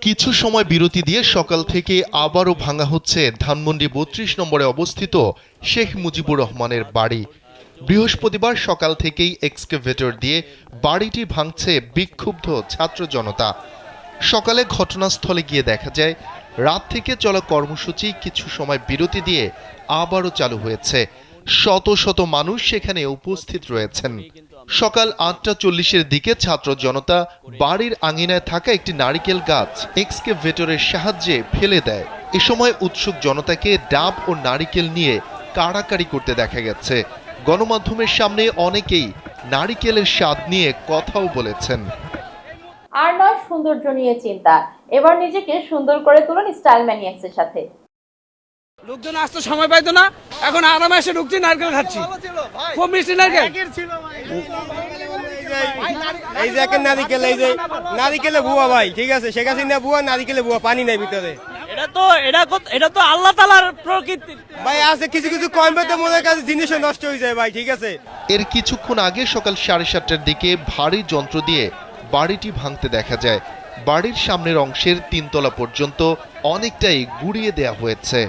কিছু সময় বিরতি দিয়ে সকাল থেকে আবারও ভাঙা হচ্ছে ধানমন্ডি ৩২ নম্বরে অবস্থিত শেখ মুজিবুর রহমানের বাড়ি। বৃহস্পতিবার সকাল থেকেই এক্সকেভেটর দিয়ে বাড়িটি ভাঙছে বিক্ষুব্ধ ছাত্র জনতা। সকালে ঘটনাস্থলে গিয়ে দেখা যায় রাত থেকে চলা কর্মসূচি কিছু সময় বিরতি দিয়ে আবারও চালু হয়েছে। শত শত মানুষ সেখানে উপস্থিত রয়েছেন। সকাল ৮টা ৪০-এর দিকে ছাত্র জনতা বাড়ির আঙিনায় থাকা একটি নারিকেল গাছ এক্সকেভেটরের সাহায্যে ফেলে দেয়। এ সময় উৎসুক জনতাকে ডাব ও নারিকেল নিয়ে কাড়াকাড়ি করতে দেখা গেছে। গণমাধ্যমের সামনে অনেকেই নারিকেলের স্বাদ নিয়ে কথাও বলেছেন। আর নয় সৌন্দর্য নিয়ে চিন্তা, এবার নিজেকে সুন্দর করে তুলুন স্টাইল ম্যানিয়াক্সের সাথে। লোকজন আসতে সময় পাইতো না, এখন আরামে এসে ঢুকছি, নারকেল খাচ্ছি, খুব মিষ্টি নারকেল। এই যে একটা নারিকেল, এই যে নারিকেলে ভুয়া ভাই, ঠিক আছে, শেখ হাসিনা ভুয়া, নারিকেলে ভুয়া, পানি নাই ভিতরে। এটা তো আল্লাহ তাআলার প্রকৃতি ভাই, আছে কিছু কিছু কমবে মনে কাছে জিনিসও নষ্ট হয়ে যায় ভাই, ঠিক আছে। এর কিছুক্ষণ আগে সকাল 7:30টার দিকে ভারী যন্ত্র দিয়ে বাড়িটি ভাঙতে দেখা যায়। বাড়ির সামনের অংশের 3 তলা পর্যন্ত অনেকটাই গুঁড়িয়ে দেয়া হয়েছে।